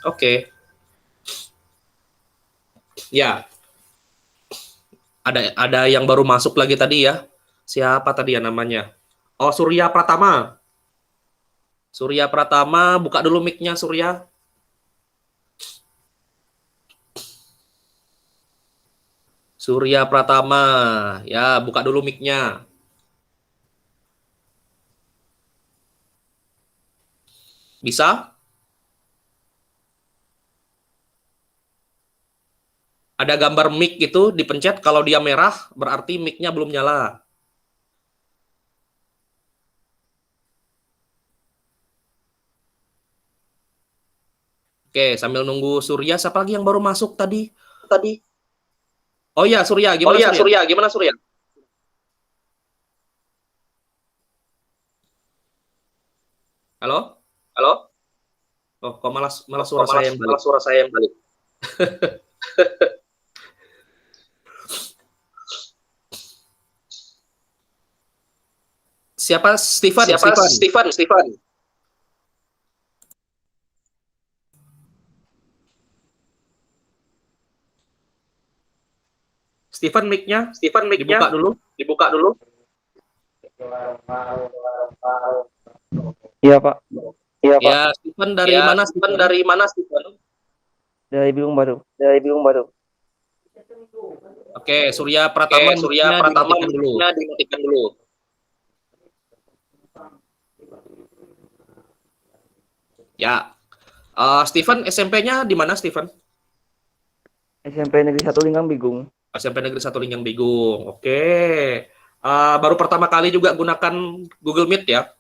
Oke. Ya, ada yang baru masuk lagi tadi ya. Siapa tadi ya namanya? Oh, Surya Pratama. Surya Pratama, buka dulu mic-nya Surya. Surya Pratama, ya buka dulu mic-nya. Bisa? Ada gambar mic itu dipencet, kalau dia merah berarti mic-nya belum nyala. Oke, sambil nunggu Surya, siapa lagi yang baru masuk tadi? Oh iya, Surya, gimana Surya? Gimana Surya? Halo? Halo? Oh, kok malah Oh, suara saya yang balik. malah suara saya yang balik. Siapa? Steven? Siapa? Steven. Steven mic-nya Steven dibuka mic-nya dulu. dibuka dulu. Iya Pak, Iya Pak. Ya, Steven dari Ya, mana Steven Steven? dari mana Steven? dari Bitung Baru. Dari Bitung Baru. Oke, Surya Pratama Oke, Surya mic-nya Pratama dimatikan dulu. mic-nya dimatikan dulu. Ya. Steven, SMP-nya di mana Steven? SMP Negeri 1 Linggang Bigung. SMP Negeri 1 Linggang Bigung. Oke. Baru pertama kali juga gunakan Google Meet ya?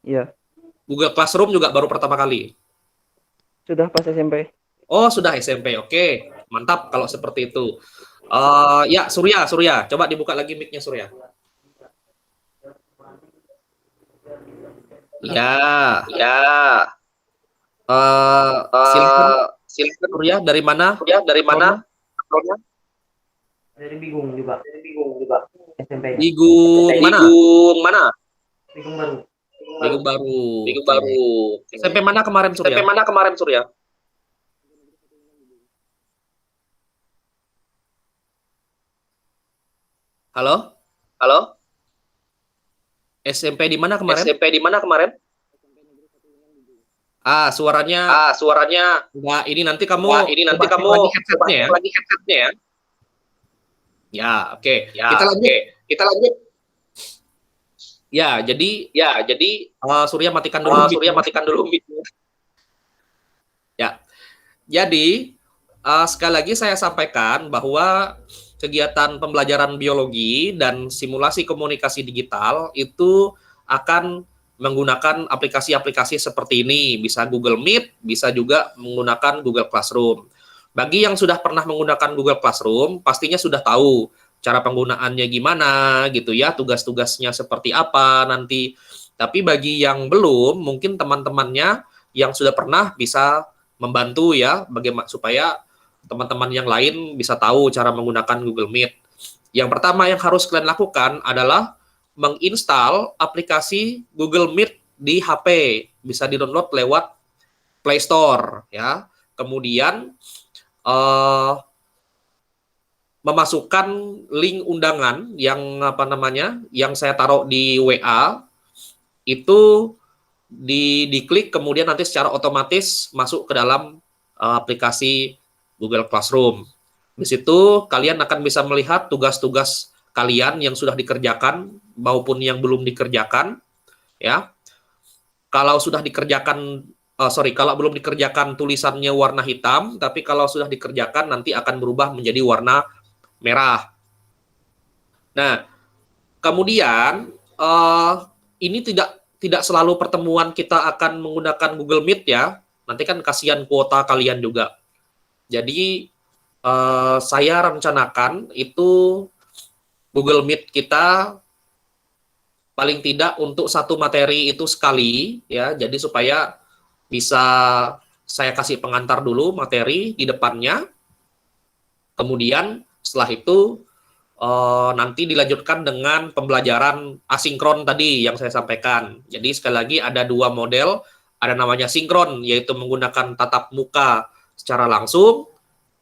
Iya, Google Classroom juga baru pertama kali? sudah pas SMP. Oh, sudah SMP. Oke. Mantap kalau seperti itu. Ya, Surya. Coba dibuka lagi mic-nya Surya. Ya. Ya. Silakan Silakan Surya, dari mana? Surya, dari mana? Dari Bigung juga. SMP. Bigung mana? Bigung mana? Bigung Baru. Bigung Baru. Bigung Oke. Baru. SMP mana kemarin Surya? SMP mana kemarin Surya? Halo? Halo? SMP di mana kemarin? SMP di mana kemarin? Suaranya Suaranya enggak, ini nanti kamu wah, ini nanti coba cek kamu lagi headsetnya ya. lagi headsetnya ya. Ya, oke. Ya, Kita lanjut. oke. Kita lanjut. Ya, jadi Jadi Surya matikan dulu Surya mic-nya. matikan dulu mic-nya. Ya. Jadi sekali lagi saya sampaikan bahwa kegiatan pembelajaran biologi dan simulasi komunikasi digital itu akan menggunakan aplikasi-aplikasi seperti ini. Bisa Google Meet, bisa juga menggunakan Google Classroom. Bagi yang sudah pernah menggunakan Google Classroom, pastinya sudah tahu cara penggunaannya gimana gitu ya, tugas-tugasnya seperti apa nanti. Tapi bagi yang belum, mungkin teman-temannya yang sudah pernah bisa membantu ya, bagaimana supaya teman-teman yang lain bisa tahu cara menggunakan Google Meet. Yang pertama yang harus kalian lakukan adalah menginstal aplikasi Google Meet di HP. Bisa di-download lewat Play Store ya. Kemudian memasukkan link undangan yang yang saya taruh di WA itu diklik, kemudian nanti secara otomatis masuk ke dalam aplikasi Google Classroom. Di situ kalian akan bisa melihat tugas-tugas kalian yang sudah dikerjakan maupun yang belum dikerjakan ya. Kalau sudah dikerjakan kalau belum dikerjakan tulisannya warna hitam, tapi kalau sudah dikerjakan nanti akan berubah menjadi warna merah. Nah, kemudian ini tidak selalu pertemuan kita akan menggunakan Google Meet ya. Nanti kan kasihan kuota kalian juga. Jadi saya rencanakan itu Google Meet kita paling tidak untuk satu materi itu sekali ya. Jadi supaya bisa saya kasih pengantar dulu materi di depannya. Kemudian setelah itu nanti dilanjutkan dengan pembelajaran asinkron tadi yang saya sampaikan. Jadi sekali lagi ada dua model, ada namanya sinkron, yaitu menggunakan tatap muka secara langsung,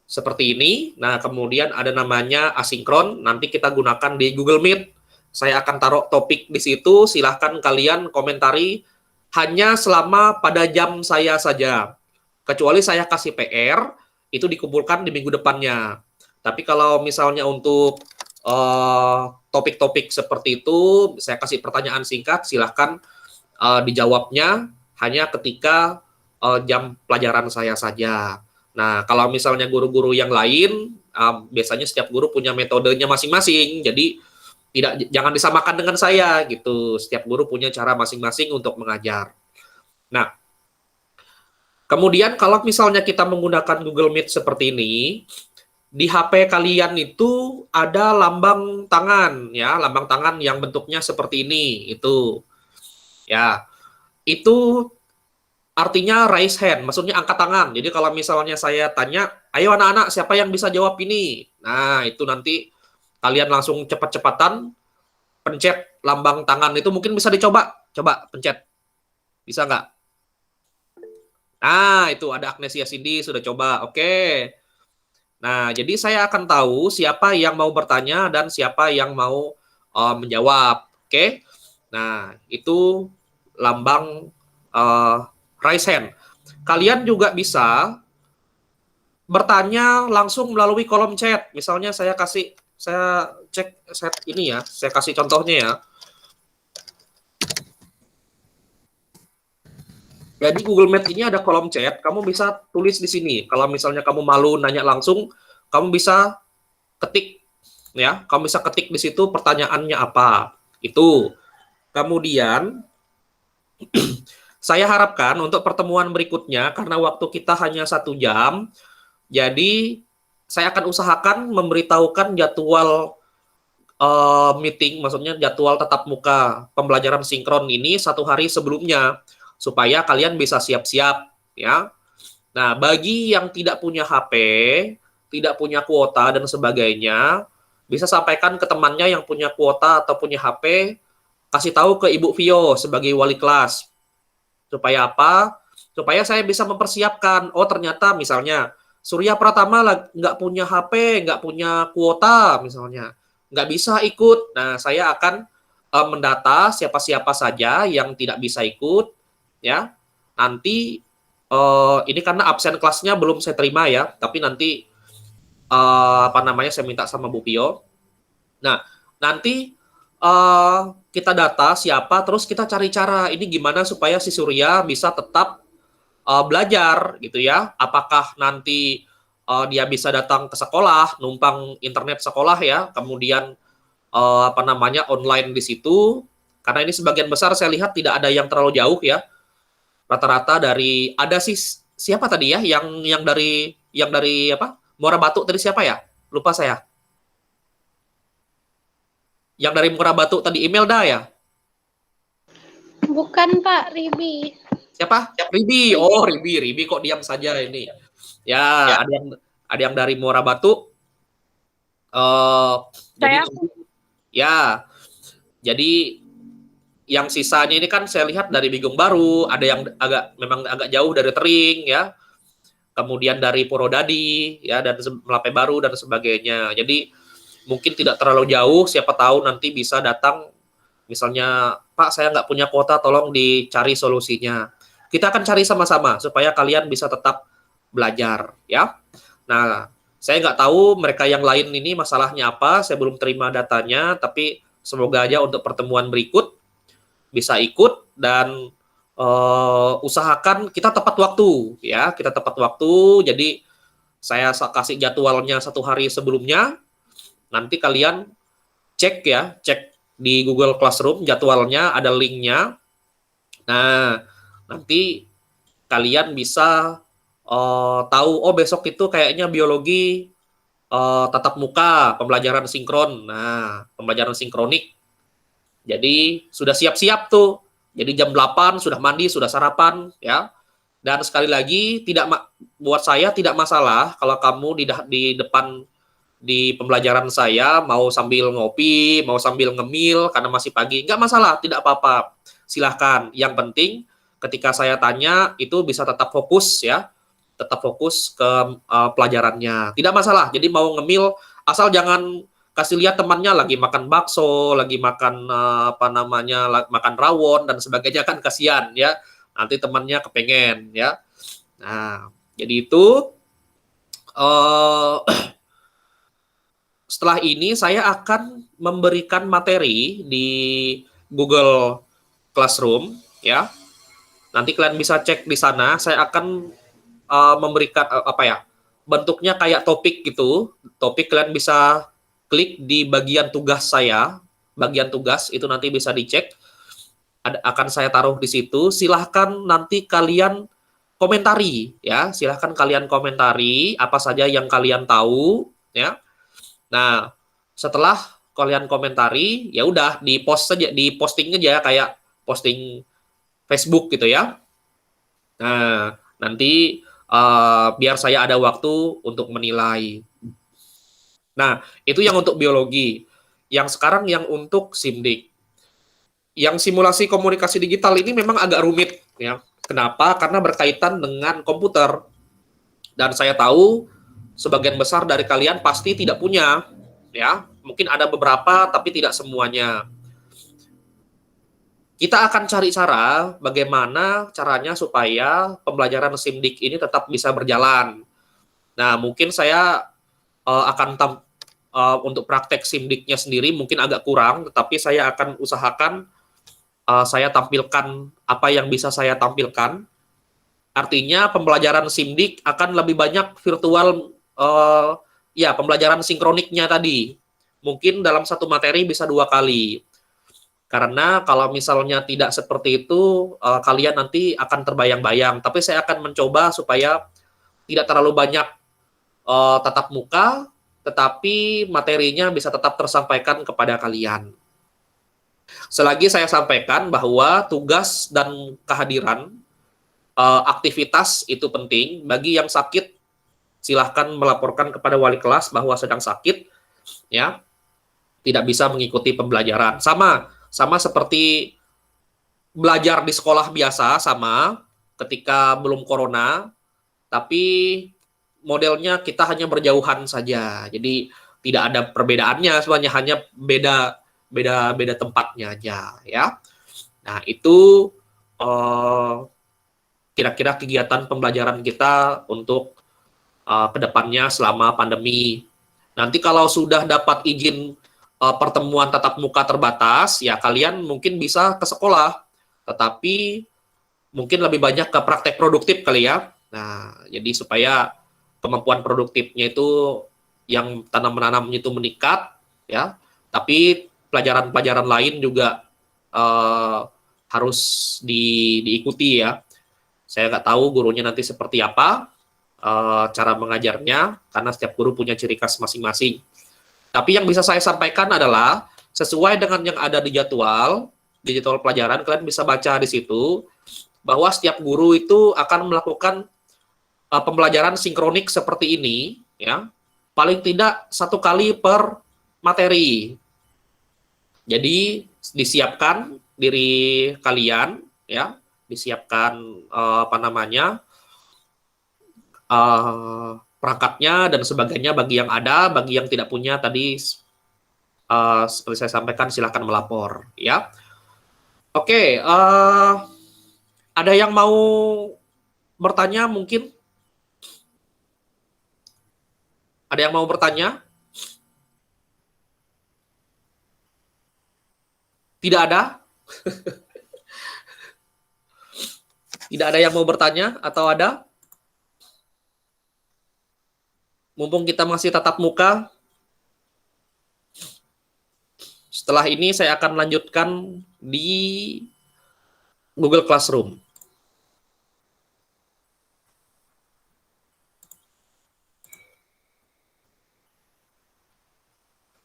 seperti ini. Nah, kemudian ada namanya asinkron, nanti kita gunakan di Google Meet. Saya akan taruh topik di situ, silahkan kalian komentari hanya selama pada jam saya saja. Kecuali saya kasih PR, itu dikumpulkan di minggu depannya. Tapi kalau misalnya untuk topik-topik seperti itu, saya kasih pertanyaan singkat, silahkan dijawabnya hanya ketika jam pelajaran saya saja. Nah, kalau misalnya guru-guru yang lain, biasanya setiap guru punya metodenya masing-masing, jadi jangan disamakan dengan saya gitu. Setiap guru punya cara masing-masing untuk mengajar. Nah, kemudian kalau misalnya kita menggunakan Google Meet seperti ini, di HP kalian itu ada lambang tangan ya, lambang tangan yang bentuknya seperti ini itu. Ya. Itu artinya raise hand, maksudnya angkat tangan. Jadi kalau misalnya saya tanya, "Ayo anak-anak, siapa yang bisa jawab ini?" Nah, itu nanti kalian langsung cepat-cepatan pencet lambang tangan itu, mungkin bisa dicoba. Coba pencet. Bisa nggak? Nah, itu ada Agnesia Cindy sudah coba. Oke. Nah, jadi saya akan tahu siapa yang mau bertanya dan siapa yang mau menjawab. Oke. Nah, itu lambang raise hand. Kalian juga bisa bertanya langsung melalui kolom chat. Misalnya saya cek set ini ya, saya kasih contohnya ya. Jadi Google Meet ini ada kolom chat, kamu bisa tulis di sini. Kalau misalnya kamu malu nanya langsung, kamu bisa ketik ya, kamu bisa ketik di situ pertanyaannya apa. Itu. Kemudian saya harapkan untuk pertemuan berikutnya, karena waktu kita hanya 1 jam, jadi saya akan usahakan memberitahukan jadwal meeting, maksudnya jadwal tatap muka pembelajaran sinkron ini 1 hari sebelumnya, supaya kalian bisa siap-siap ya. Nah, bagi yang tidak punya HP, tidak punya kuota dan sebagainya, bisa sampaikan ke temannya yang punya kuota atau punya HP, kasih tahu ke Ibu Vio sebagai wali kelas. Supaya apa? Supaya saya bisa mempersiapkan. Oh, ternyata misalnya Surya Pratama nggak punya HP, nggak punya kuota misalnya, nggak bisa ikut. Nah, saya akan mendata siapa-siapa saja yang tidak bisa ikut ya. Nanti ini karena absen kelasnya belum saya terima ya, tapi nanti saya minta sama Bu Pio. Nah, nanti kita data siapa, terus kita cari cara ini gimana supaya si Surya bisa tetap belajar gitu ya. Apakah nanti dia bisa datang ke sekolah, numpang internet sekolah ya, kemudian online di situ. Karena ini sebagian besar saya lihat tidak ada yang terlalu jauh ya. Rata-rata dari ada sih siapa tadi ya yang dari apa? Muara Batu tadi siapa ya? Lupa saya. Yang dari Muara Batu tadi Imelda ya? Bukan Pak, Ribi. Siapa? Ribi. Oh, Ribi kok diam saja ini. Ya, ada yang dari Muara Batu. Jadi ya. Jadi yang sisanya ini kan saya lihat dari Bigung Baru, ada yang memang agak jauh dari Tering ya. Kemudian dari Purwodadi ya, dan Melape Baru dan sebagainya. Jadi mungkin tidak terlalu jauh, siapa tahu nanti bisa datang misalnya, "Pak, saya nggak punya kuota, tolong dicari solusinya." Kita akan cari sama-sama supaya kalian bisa tetap belajar ya. Nah, saya nggak tahu mereka yang lain ini masalahnya apa, saya belum terima datanya, tapi semoga aja untuk pertemuan berikut bisa ikut dan usahakan kita tepat waktu ya, kita tepat waktu. Jadi saya kasih jadwalnya 1 hari sebelumnya, nanti kalian cek di Google Classroom jadwalnya, ada linknya. Nah, nanti kalian bisa tahu, oh besok itu kayaknya biologi tatap muka, pembelajaran sinkron. Nah, pembelajaran sinkronik. Jadi sudah siap-siap tuh. Jadi jam 8 sudah mandi, sudah sarapan ya. Dan sekali lagi buat saya tidak masalah kalau kamu di depan di pembelajaran saya mau sambil ngopi, mau sambil ngemil karena masih pagi, nggak masalah, tidak apa-apa. Silahkan. Yang penting ketika saya tanya itu bisa tetap fokus ya, tetap fokus ke pelajarannya. Tidak masalah. Jadi mau ngemil asal jangan kasih lihat temannya lagi makan bakso, lagi makan makan rawon dan sebagainya, kan kasihan ya. Nanti temannya kepengen ya. Nah, jadi itu setelah ini saya akan memberikan materi di Google Classroom ya. Nanti kalian bisa cek di sana. Saya akan memberikan bentuknya kayak topik gitu. Topik kalian bisa klik di bagian tugas saya. Bagian tugas itu nanti bisa dicek. Akan saya taruh di situ. Silahkan nanti kalian komentari ya. Silahkan kalian komentari apa saja yang kalian tahu ya. Nah, setelah kalian komentari, ya udah di posting aja kayak posting Facebook gitu ya. Nah, nanti biar saya ada waktu untuk menilai. Nah, itu yang untuk biologi. Yang sekarang yang untuk SIMDIK. Yang simulasi komunikasi digital ini memang agak rumit ya. Kenapa? Karena berkaitan dengan komputer. Dan saya tahu sebagian besar dari kalian pasti tidak punya ya. Mungkin ada beberapa tapi tidak semuanya. Kita akan cari cara bagaimana caranya supaya pembelajaran SIMDIK ini tetap bisa berjalan. Nah, mungkin saya untuk praktek SIMDIK-nya sendiri mungkin agak kurang, tetapi saya akan usahakan saya tampilkan apa yang bisa saya tampilkan. Artinya pembelajaran SIMDIK akan lebih banyak virtual, pembelajaran sinkroniknya tadi. Mungkin dalam satu materi bisa 2 kali. Karena kalau misalnya tidak seperti itu, kalian nanti akan terbayang-bayang. Tapi saya akan mencoba supaya tidak terlalu banyak tatap muka, tetapi materinya bisa tetap tersampaikan kepada kalian. Selagi saya sampaikan bahwa tugas dan kehadiran aktivitas itu penting. Bagi yang sakit, silahkan melaporkan kepada wali kelas bahwa sedang sakit, ya, tidak bisa mengikuti pembelajaran. Sama seperti belajar di sekolah biasa, sama ketika belum corona, tapi modelnya kita hanya berjauhan saja. Jadi tidak ada perbedaannya, semuanya hanya beda tempatnya aja ya. Nah, itu kira-kira kegiatan pembelajaran kita untuk kedepannya selama pandemi. Nanti kalau sudah dapat izin pertemuan tatap muka terbatas, ya kalian mungkin bisa ke sekolah, tetapi mungkin lebih banyak ke praktek produktif kali ya. Nah, jadi supaya kemampuan produktifnya itu yang tanam-menanamnya itu meningkat, ya. Tapi pelajaran-pelajaran lain juga harus diikuti ya. Saya nggak tahu gurunya nanti seperti apa cara mengajarnya, karena setiap guru punya ciri khas masing-masing. Tapi yang bisa saya sampaikan adalah sesuai dengan yang ada di jadwal pelajaran, kalian bisa baca di situ bahwa setiap guru itu akan melakukan pembelajaran sinkronik seperti ini, ya, paling tidak 1 kali per materi. Jadi disiapkan diri kalian, ya, disiapkan perangkatnya dan sebagainya bagi yang ada, bagi yang tidak punya tadi seperti saya sampaikan silahkan melapor ya. Oke, ada yang mau bertanya mungkin? Ada yang mau bertanya? Tidak ada? Tidak ada yang mau bertanya atau ada? Mumpung kita masih tatap muka, setelah ini saya akan lanjutkan di Google Classroom.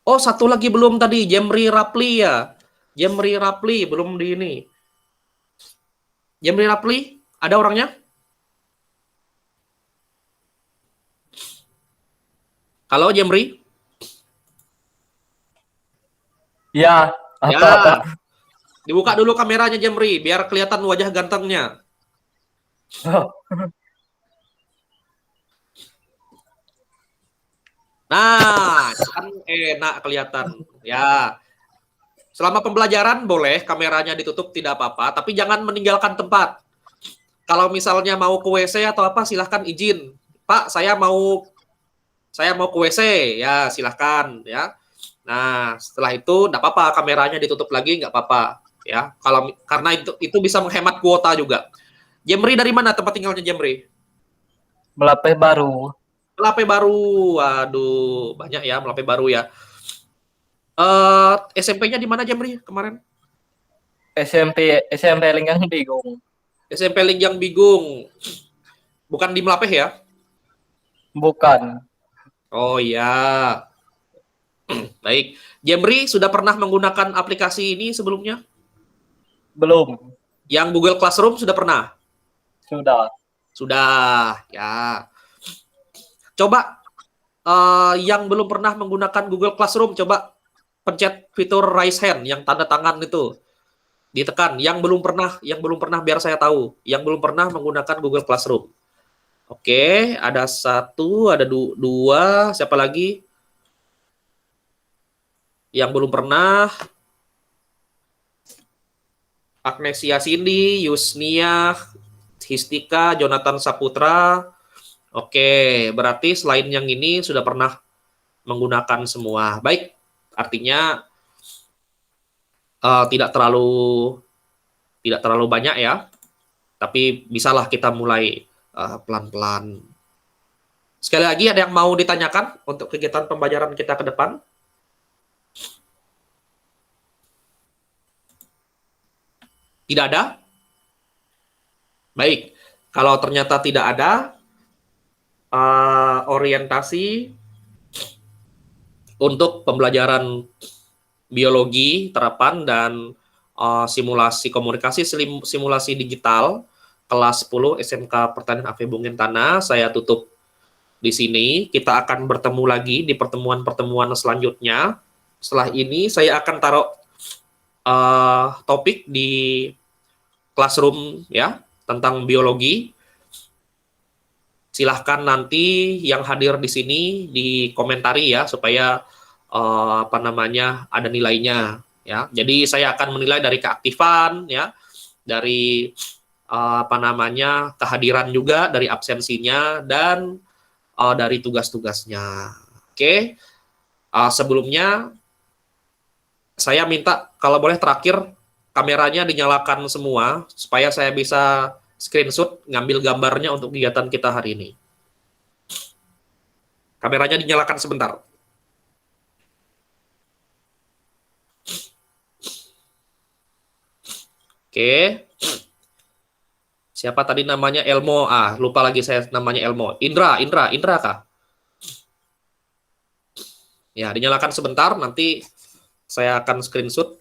Oh, satu lagi belum tadi, Jemri Rapli ya. Jemri Rapli belum di ini. Jemri Rapli, ada orangnya? Halo Jemri? Ya, Ya. apa? Dibuka dulu kameranya Jemri, biar kelihatan wajah gantengnya. Nah, kan enak kelihatan. Ya, selama pembelajaran boleh kameranya ditutup tidak apa-apa, tapi jangan meninggalkan tempat. Kalau misalnya mau ke WC atau apa, silahkan izin. Pak, saya mau ke WC, ya silahkan ya. Nah, setelah itu nggak apa-apa, kameranya ditutup lagi nggak apa-apa ya. Kalau karena itu bisa menghemat kuota juga. Jemri dari mana tempat tinggalnya Jemri? Melape baru. Melape Baru. Waduh, banyak ya Melape Baru ya. SMP-nya di mana Jemri kemarin? SMP Linggang Bigung. SMP Lingjang Bigung. Bukan di Melape ya? Bukan. Oh iya. Baik. Jemri sudah pernah menggunakan aplikasi ini sebelumnya? Belum. Yang Google Classroom sudah pernah? Sudah. Sudah, ya. Coba yang belum pernah menggunakan Google Classroom, coba pencet fitur raise hand yang tanda tangan itu. Ditekan. Yang belum pernah biar saya tahu. Yang belum pernah menggunakan Google Classroom. Oke, ada satu, ada dua, siapa lagi? Yang belum pernah. Agnesia Cindy, Yusnia, Histika, Jonathan Saputra. Oke, berarti selain yang ini sudah pernah menggunakan semua. Baik, artinya tidak terlalu banyak ya, tapi bisalah kita mulai pelan-pelan. Sekali lagi, ada yang mau ditanyakan untuk kegiatan pembelajaran kita ke depan? Tidak ada? Baik, kalau ternyata tidak ada, orientasi untuk pembelajaran biologi terapan dan simulasi komunikasi simulasi digital kelas 10 SMK Pertanian AV Bungen Tanah saya tutup di sini. Kita akan bertemu lagi di pertemuan-pertemuan selanjutnya. Setelah ini saya akan taruh topik di classroom ya tentang biologi. Silahkan nanti yang hadir di sini dikomentari ya supaya ada nilainya ya. Jadi saya akan menilai dari keaktifan ya, dari kehadiran juga, dari absensinya dan dari tugas-tugasnya. Oke. Sebelumnya saya minta kalau boleh terakhir kameranya dinyalakan semua supaya saya bisa screenshot ngambil gambarnya untuk kegiatan kita hari ini. Kameranya dinyalakan sebentar. Oke. Siapa tadi namanya Elmo? Lupa lagi saya namanya Elmo. Indra kah? Ya, dinyalakan sebentar, nanti saya akan screenshot.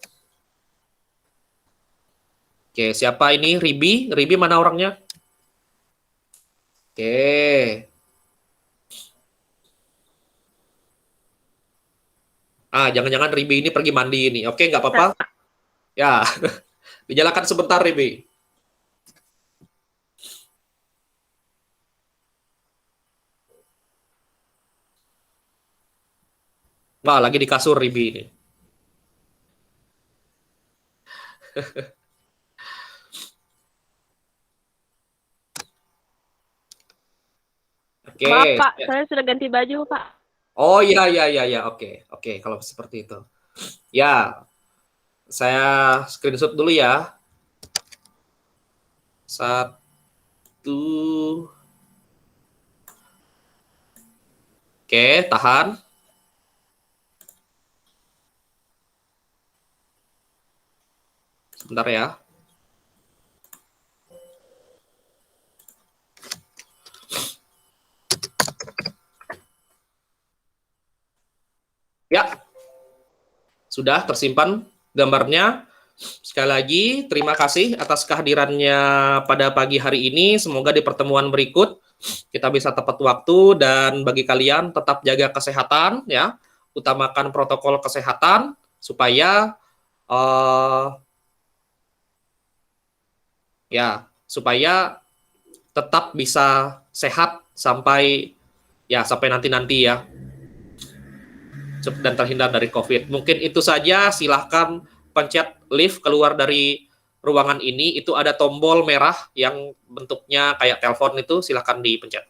Oke, siapa ini? Ribi? Ribi mana orangnya? Oke. Jangan-jangan Ribi ini pergi mandi ini. Oke, nggak apa-apa. Ya, dinyalakan sebentar, Ribi. Wah, lagi di kasur Ribi ini. Oke. Maaf Pak, saya sudah ganti baju Pak. Oh iya, oke, kalau seperti itu. Ya, saya screenshot dulu ya. Satu. Oke, tahan. Sebentar ya. Ya, sudah tersimpan gambarnya. Sekali lagi, terima kasih atas kehadirannya pada pagi hari ini. Semoga di pertemuan berikut kita bisa tepat waktu, dan bagi kalian tetap jaga kesehatan ya, utamakan protokol kesehatan supaya supaya tetap bisa sehat sampai nanti ya, dan terhindar dari COVID. Mungkin itu saja, silahkan pencet lift keluar dari ruangan ini, itu ada tombol merah yang bentuknya kayak telepon itu, silahkan dipencet.